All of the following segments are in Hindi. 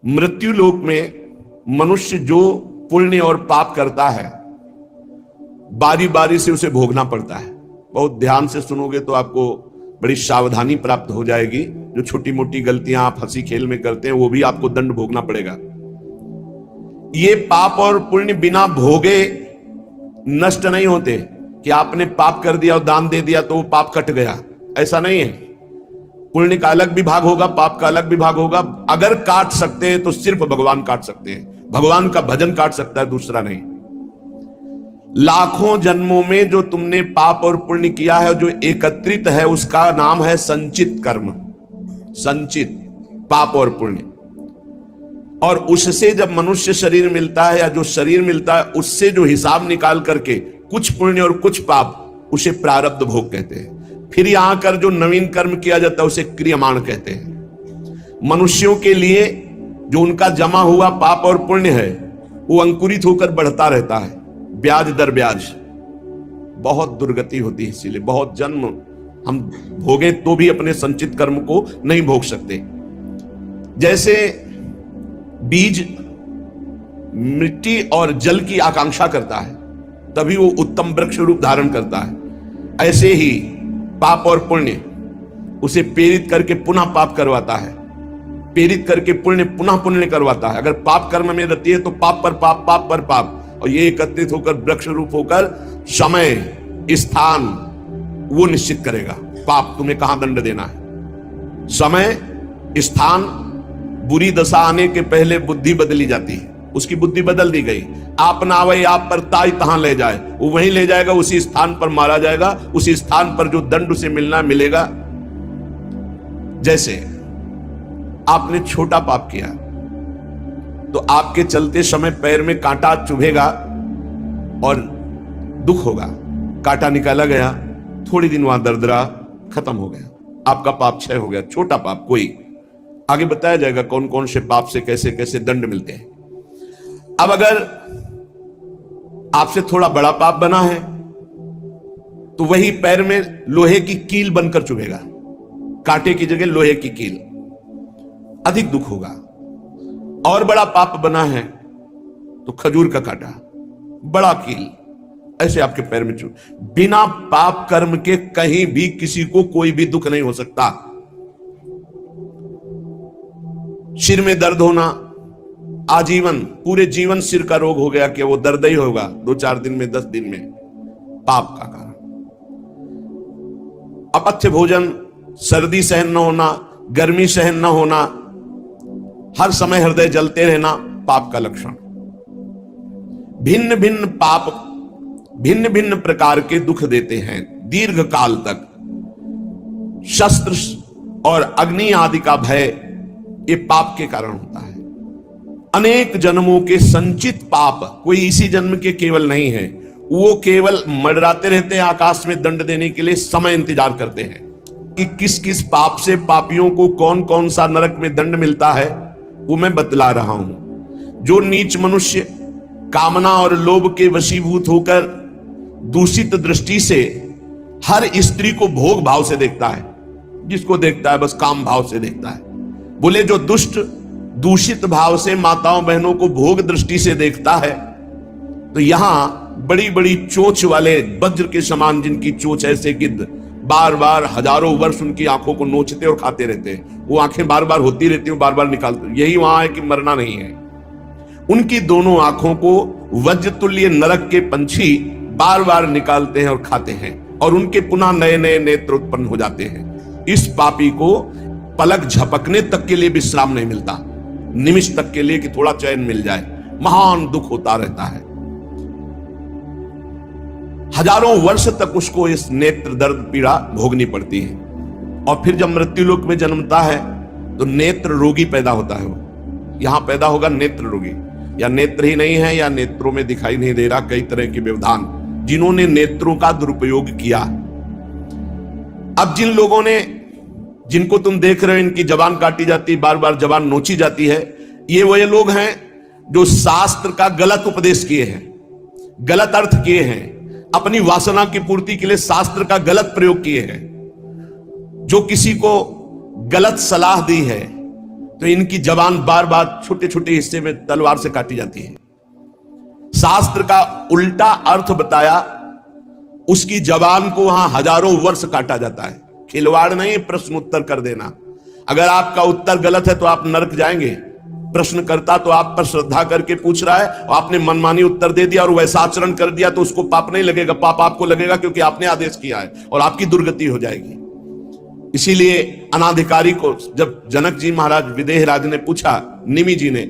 मृत्यु लोक में मनुष्य जो पुण्य और पाप करता है बारी बारी से उसे भोगना पड़ता है। बहुत ध्यान से सुनोगे तो आपको बड़ी सावधानी प्राप्त हो जाएगी। जो छोटी मोटी गलतियां आप हंसी खेल में करते हैं वो भी आपको दंड भोगना पड़ेगा। ये पाप और पुण्य बिना भोगे नष्ट नहीं होते कि आपने पाप कर दिया और दान दे दिया तो वो पाप कट गया, ऐसा नहीं है। पुण्य का अलग विभाग होगा, पाप का अलग विभाग होगा। अगर काट सकते हैं तो सिर्फ भगवान काट सकते हैं, भगवान का भजन काट सकता है, दूसरा नहीं। लाखों जन्मों में जो तुमने पाप और पुण्य किया है, जो एकत्रित है, उसका नाम है संचित कर्म। संचित पाप और पुण्य। और उससे जब मनुष्य शरीर मिलता है या जो शरीर मिलता है, उससे जो हिसाब निकाल करके कुछ पुण्य और कुछ पाप, उसे प्रारब्ध भोग कहते हैं। फिर यहां कर जो नवीन कर्म किया जाता है उसे क्रियमाण कहते हैं। मनुष्यों के लिए जो उनका जमा हुआ पाप और पुण्य है वो अंकुरित होकर बढ़ता रहता है, ब्याज दर ब्याज। बहुत दुर्गति होती है, इसीलिए बहुत जन्म हम भोगे तो भी अपने संचित कर्म को नहीं भोग सकते। जैसे बीज मिट्टी और जल की आकांक्षा करता है तभी वो उत्तम वृक्ष रूप धारण करता है, ऐसे ही पाप और पुण्य उसे प्रेरित करके पुनः पाप करवाता है, प्रेरित करके पुण्य पुनः पुण्य करवाता है। अगर पाप कर्म में रहती है तो पाप पर पाप, पाप पर पाप, और ये एकत्रित होकर वृक्ष रूप होकर समय स्थान वो निश्चित करेगा। पाप तुम्हें कहां दंड देना है। समय स्थान, बुरी दशा आने के पहले बुद्धि बदली जाती है, उसकी बुद्धि बदल दी गई। आप ना आवे आप पर ताई तहां ले जाए, वो वहीं ले जाएगा, उसी स्थान पर मारा जाएगा, उसी स्थान पर जो दंड उसे मिलना मिलेगा। जैसे आपने छोटा पाप किया तो आपके चलते समय पैर में कांटा चुभेगा और दुख होगा। कांटा निकाला गया, थोड़ी दिन वहां दर्द रहा, खत्म हो गया, आपका पाप क्षय हो गया। छोटा पाप कोई, आगे बताया जाएगा कौन कौन से पाप से कैसे कैसे दंड मिलते हैं। अब अगर आपसे थोड़ा बड़ा पाप बना है तो वही पैर में लोहे की कील बनकर चुभेगा, कांटे की जगह लोहे की कील, अधिक दुख होगा। और बड़ा पाप बना है तो खजूर का कांटा, बड़ा कील, ऐसे आपके पैर में चुभ। बिना पाप कर्म के कहीं भी किसी को कोई भी दुख नहीं हो सकता। सिर में दर्द होना, आजीवन पूरे जीवन सिर का रोग हो गया कि वो दर्द ही होगा 2-4 दिन में, 10 दिन में, पाप का कारण। अपथ्य भोजन, सर्दी सहन न होना, गर्मी सहन न होना, हर समय हृदय जलते रहना, पाप का लक्षण। भिन्न भिन्न पाप भिन्न भिन्न प्रकार के दुख देते हैं दीर्घ काल तक। शस्त्र और अग्नि आदि का भय ये पाप के कारण होता है। अनेक जन्मों के संचित पाप, कोई इसी जन्म के केवल नहीं है, वो केवल मंडराते रहते हैं आकाश में दंड देने के लिए। समय इंतजार करते हैं कि किस किस पाप से पापियों को कौन कौन सा नरक में दंड मिलता है, वो मैं बतला रहा हूं। जो नीच मनुष्य कामना और लोभ के वशीभूत होकर दूषित दृष्टि से हर स्त्री को भोग भाव से देखता है, जिसको देखता है बस काम भाव से देखता है। बोले जो दुष्ट दूषित भाव से माताओं बहनों को भोग दृष्टि से देखता है, तो यहां बड़ी बड़ी चोंच वाले वज्र के समान जिनकी चोंच ऐसे गिद्ध बार बार हजारों वर्ष उनकी आंखों को नोचते और खाते रहते हैं, वो आंखें बार बार होती रहती हैं, बार बार निकालते। यही वहां है कि मरना नहीं है। उनकी दोनों आंखों को वज्र तुल्य नरक के पंछी बार बार निकालते हैं और खाते हैं, और उनके पुनः नए नए नेत्र उत्पन्न हो जाते हैं। इस पापी को पलक झपकने तक के लिए विश्राम नहीं मिलता, निमिष तक के लिए कि थोड़ा चैन मिल जाए, महान दुख होता रहता है। हजारों वर्ष तक उसको इस नेत्र दर्द पीड़ा भोगनी पड़ती है। और फिर जब मृत्यु लोक में जन्मता है तो नेत्र रोगी पैदा होता है। वो यहां पैदा होगा नेत्र रोगी, या नेत्र ही नहीं है या नेत्रों में दिखाई नहीं दे रहा, कई तरह के व्यवधान, जिन्होंने नेत्रों का दुरुपयोग किया। अब जिन लोगों ने, जिनको तुम देख रहे हो इनकी जबान काटी जाती, बार बार जबान नोची जाती है, ये वही लोग हैं जो शास्त्र का गलत उपदेश किए हैं, गलत अर्थ किए हैं, अपनी वासना की पूर्ति के लिए शास्त्र का गलत प्रयोग किए हैं। जो किसी को गलत सलाह दी है तो इनकी जबान बार बार छोटे छोटे हिस्से में तलवार से काटी जाती है। शास्त्र का उल्टा अर्थ बताया, उसकी जबान को वहां हजारों वर्ष काटा जाता है। खिलवाड़ नहीं, प्रश्न उत्तर कर देना। अगर आपका उत्तर गलत है तो आप नरक जाएंगे। प्रश्न करता तो आप पर श्रद्धा करके पूछ रहा है और आपने मनमानी उत्तर दे दिया और वैसा आचरण कर दिया तो उसको पाप नहीं लगेगा, पाप आपको लगेगा क्योंकि आपने आदेश किया है और आपकी दुर्गति हो जाएगी। इसीलिए अनाधिकारी को जब जनक जी महाराज विदेह राज ने पूछा, निमि जी ने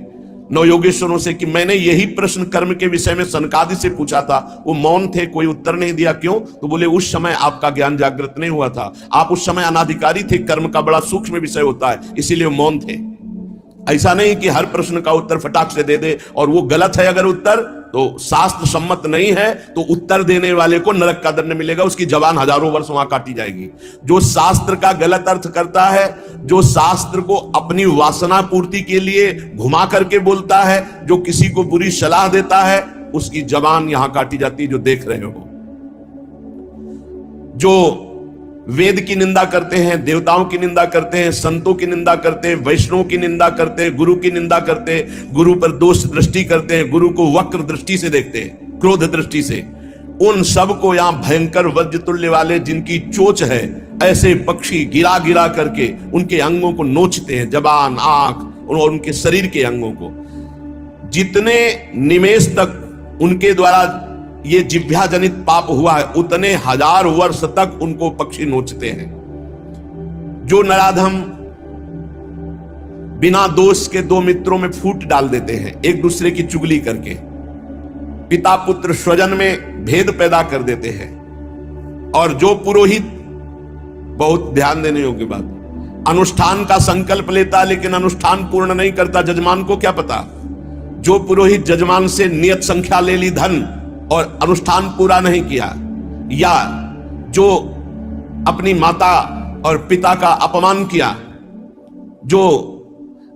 नवयोगेश्वरों से कि मैंने यही प्रश्न कर्म के विषय में सनकादि से पूछा था, वो मौन थे, कोई उत्तर नहीं दिया, क्यों? तो बोले उस समय आपका ज्ञान जागृत नहीं हुआ था, आप उस समय अनाधिकारी थे, कर्म का बड़ा सूक्ष्म विषय होता है, इसीलिए मौन थे। ऐसा नहीं कि हर प्रश्न का उत्तर फटाक से दे दे और वो गलत है अगर उत्तर तो शास्त्र सम्मत नहीं है तो उत्तर देने वाले को नरक का दंड मिलेगा, उसकी जबान हजारों वर्ष वहां काटी जाएगी। जो शास्त्र का गलत अर्थ करता है, जो शास्त्र को अपनी वासना पूर्ति के लिए घुमा करके बोलता है, जो किसी को बुरी सलाह देता है, उसकी जबान यहां काटी जाती है, जो देख रहे हो। जो वेद की निंदा करते हैं, देवताओं की निंदा करते हैं, संतों की निंदा करते हैं, वैष्णव की निंदा करते हैं, गुरु की निंदा करते हैं, गुरु पर दोष दृष्टि करते हैं, गुरु को वक्र दृष्टि से देखते हैं, क्रोध दृष्टि से, उन सब को यहां भयंकर वज्र तुल्य वाले जिनकी चोंच है, ऐसे पक्षी गिरा गिरा करके उनके अंगों को नोचते हैं, जबान, आंख और उनके शरीर के अंगों को। जितने निमेष तक उनके द्वारा ये जिह्वा जनित पाप हुआ है, उतने हजार वर्ष तक उनको पक्षी नोचते हैं। जो नराधम बिना दोष के दो मित्रों में फूट डाल देते हैं, एक दूसरे की चुगली करके, पिता पुत्र स्वजन में भेद पैदा कर देते हैं, और जो पुरोहित, बहुत ध्यान देने योग्य बात, अनुष्ठान का संकल्प लेता लेकिन अनुष्ठान पूर्ण नहीं करता, जजमान को क्या पता। जो पुरोहित जजमान से नियत संख्या ले ली धन और अनुष्ठान पूरा नहीं किया, या जो अपनी माता और पिता का अपमान किया, जो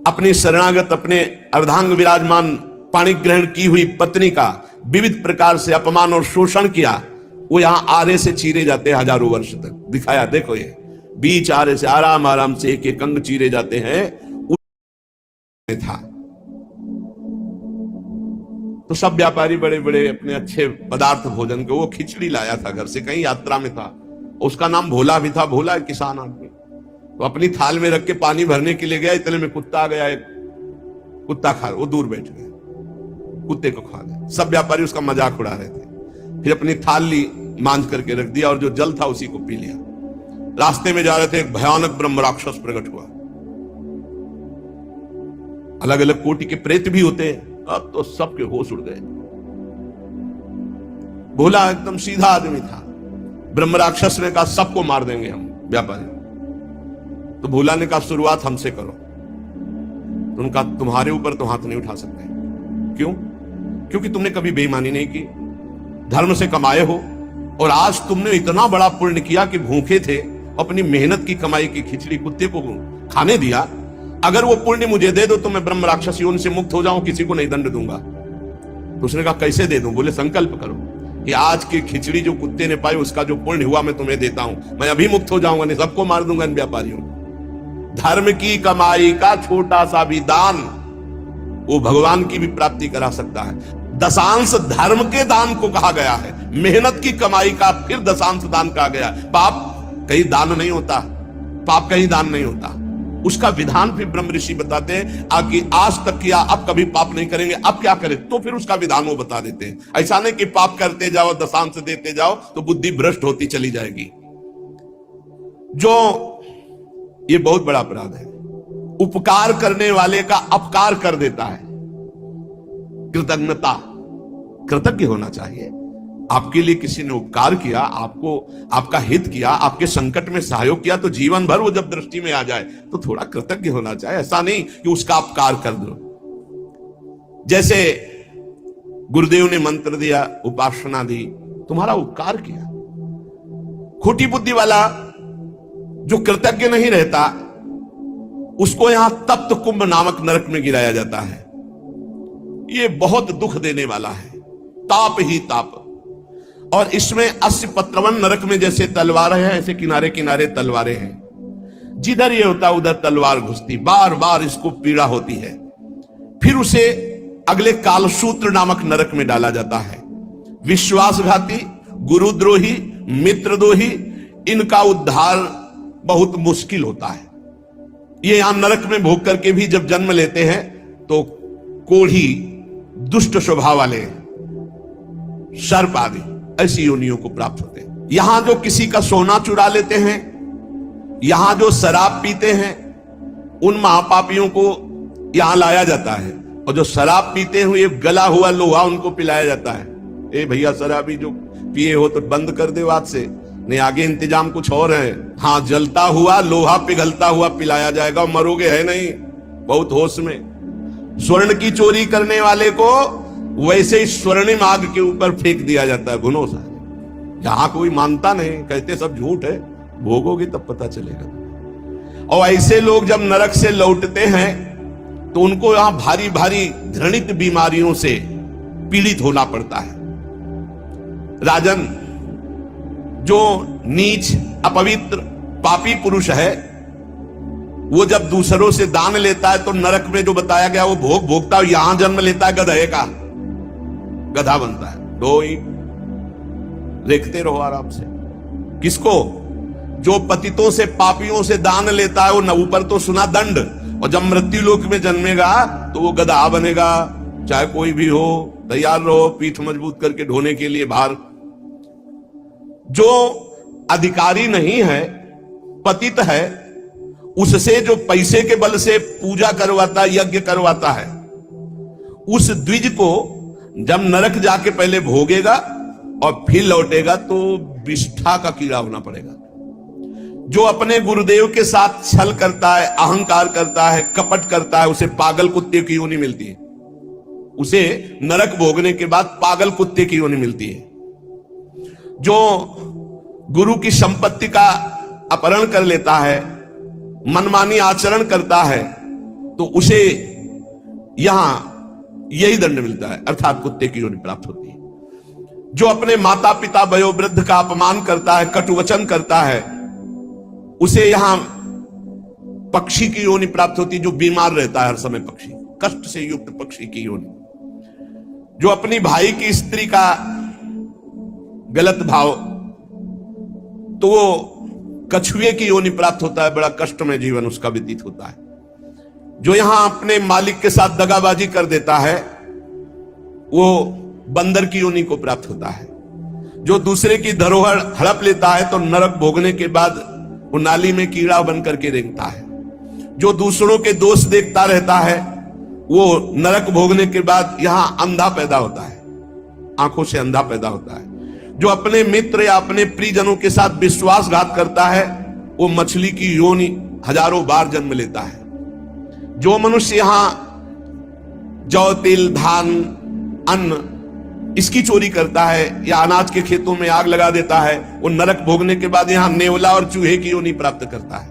अपनी शरणागत अपने अर्धांग विराजमान पाणिक ग्रहण की हुई पत्नी का विविध प्रकार से अपमान और शोषण किया, वो यहां आरे से चीरे जाते हैं हजारों वर्ष तक। दिखाया, देखो ये बीच आरे से आराम आराम से एक एक अंग चीरे जाते हैं। था तो सब व्यापारी बड़े बड़े अपने अच्छे पदार्थ भोजन के, वो खिचड़ी लाया था घर से, कहीं यात्रा में था, उसका नाम भोला भी था। भोला एक किसान आदमी, तो अपनी थाल में रख के पानी भरने के लिए गया, इतने में कुत्ता आ गया, एक कुत्ता खा, वो दूर बैठ गए, कुत्ते को खा गए। सब व्यापारी उसका मजाक उड़ा रहे थे। फिर अपनी थाल ली, मांझ करके रख दिया और जो जल था उसी को पी लिया। रास्ते में जा रहे थे, एक भयानक ब्रह्म राक्षस प्रकट हुआ। अलग अलग कोटि के प्रेत भी होते हैं, अब तो सबके होश उड़ गए। भोला एकदम सीधा आदमी था। ब्रह्म राक्षस ने कहा सबको मार देंगे हम व्यापारी। तो भोला ने कहा शुरुआत हमसे करो। तो उनका तुम्हारे ऊपर तो हाथ नहीं उठा सकते। क्यों? क्योंकि तुमने कभी बेईमानी नहीं की, धर्म से कमाए हो, और आज तुमने इतना बड़ा पुण्य किया कि भूखे थे, अपनी मेहनत की कमाई की खिचड़ी कुत्ते को खाने दिया। अगर वो पुण्य मुझे दे दो तो मैं ब्रह्म राक्षस योनि से मुक्त हो जाऊं, किसी को नहीं दंड दूंगा। तो उसने कहा कैसे दे दूं? बोले संकल्प करो कि आज की खिचड़ी जो कुत्ते ने पाई उसका जो पुण्य हुआ मैं तुम्हें देता हूं, मैं अभी मुक्त हो जाऊंगा, नहीं सबको मार दूंगा इन व्यापारियों। धर्म की कमाई का छोटा सा भी दान वो भगवान की भी प्राप्ति करा सकता है। दशांश धर्म के दान को कहा गया है, मेहनत की कमाई का फिर दशांश दान कहा गया। पाप कहीं दान नहीं होता, पाप कहीं दान नहीं होता। उसका विधान फिर ब्रह्म ऋषि बताते हैं कि आज तक किया, अब कभी पाप नहीं करेंगे, अब क्या करें, तो फिर उसका विधान वो बता देते हैं। ऐसा नहीं कि पाप करते जाओ, दशांश देते जाओ तो बुद्धि भ्रष्ट होती चली जाएगी। जो ये बहुत बड़ा अपराध है, उपकार करने वाले का अपकार कर देता है। कृतज्ञता, कृतज्ञ होना चाहिए। आपके लिए किसी ने उपकार किया, आपको आपका हित किया, आपके संकट में सहयोग किया, तो जीवन भर वो जब दृष्टि में आ जाए तो थोड़ा कृतज्ञ होना चाहिए। ऐसा नहीं कि उसका अपकार कर दो। जैसे गुरुदेव ने मंत्र दिया, उपासना दी, तुम्हारा उपकार किया। खोटी बुद्धि वाला जो कृतज्ञ नहीं रहता, उसको यहां तप्त कुंभ नामक नरक में गिराया जाता है। ये बहुत दुख देने वाला है, ताप ही ताप। और इसमें 80 पत्रवन नरक में जैसे तलवारें हैं, ऐसे किनारे किनारे तलवारें हैं। जिधर ये होता उधर तलवार घुसती, बार बार इसको पीड़ा होती है। फिर उसे अगले कालसूत्र नामक नरक में डाला जाता है। विश्वासघाती, गुरुद्रोही, मित्रद्रोही, इनका उद्धार बहुत मुश्किल होता है। ये यहां नरक में भोग करके भी जब जन्म लेते हैं तो कोढ़ी, दुष्ट स्वभाव वाले, सर्प आदि ऐसी योनियों को प्राप्त होते हैं। यहां जो किसी का सोना चुरा लेते हैं, यहां जो शराब पीते हैं, उन महापापियों को यहां लाया जाता है, और जो शराब पीते हुए गला हुआ लोहा उनको पिलाया जाता है। ए भैया, शराबी जो पिए हो तो बंद कर दे बात से, नहीं आगे इंतजाम कुछ और है। हाँ, जलता हुआ लोहा पिघलता हुआ पिलाया जाएगा, मरोगे है नहीं, बहुत होश में। स्वर्ण की चोरी करने वाले को वैसे ही स्वर्णिम आग के ऊपर फेंक दिया जाता है, घुनो सा। यहां कोई मानता नहीं, कहते सब झूठ है, भोगोगे तब पता चलेगा। और ऐसे लोग जब नरक से लौटते हैं तो उनको यहां भारी भारी घृणित बीमारियों से पीड़ित होना पड़ता है। राजन, जो नीच, अपवित्र, पापी पुरुष है, वो जब दूसरों से दान लेता है तो नरक में जो बताया गया वो भोग भोगता है। यहां जन्म लेता है गधे का, गधा बनता है। दो ही देखते रहो आराम से। किसको? जो पतितों से, पापियों से दान लेता है, वो न ऊपर तो सुना दंड, और जब मृत्यु लोक में जन्मेगा तो वो गधा बनेगा। चाहे कोई भी हो, तैयार रहो पीठ मजबूत करके ढोने के लिए बाहर। जो अधिकारी नहीं है, पतित है, उससे जो पैसे के बल से पूजा करवाता, यज्ञ करवाता है, उस द्विज को जब नरक जाके पहले भोगेगा और फिर लौटेगा तो विष्ठा का कीड़ा होना पड़ेगा। जो अपने गुरुदेव के साथ छल करता है, अहंकार करता है, कपट करता है, उसे पागल कुत्ते की योनि मिलती है। उसे नरक भोगने के बाद पागल कुत्ते की योनि मिलती है। जो गुरु की संपत्ति का अपहरण कर लेता है, मनमानी आचरण करता है, तो उसे यहां यही दंड मिलता है, अर्थात कुत्ते की योनि प्राप्त होती है। जो अपने माता पिता वयोवृद्ध का अपमान करता है, कटुवचन करता है, उसे यहां पक्षी की योनि प्राप्त होती है, जो बीमार रहता है हर समय, पक्षी, कष्ट से युक्त पक्षी की योनि। जो अपनी भाई की स्त्री का गलत भाव, तो वो कछुए की योनि प्राप्त होता है, बड़ा कष्ट में जीवन उसका व्यतीत होता है। जो यहां अपने मालिक के साथ दगाबाजी कर देता है, वो बंदर की योनि को प्राप्त होता है। जो दूसरे की धरोहर हड़प लेता है तो नरक भोगने के बाद वो नाली में कीड़ा बन करके रेंगता है। जो दूसरों के दोष देखता रहता है, वो नरक भोगने के बाद यहां अंधा पैदा होता है, आंखों से अंधा पैदा होता है। जो अपने मित्र या अपने प्रियजनों के साथ विश्वासघात करता है, वो मछली की योनि हजारों बार जन्म लेता है। जो मनुष्य यहां जौ, तिल, धान, अन्न इसकी चोरी करता है या अनाज के खेतों में आग लगा देता है, वो नरक भोगने के बाद यहां नेवला और चूहे की योनि प्राप्त करता है।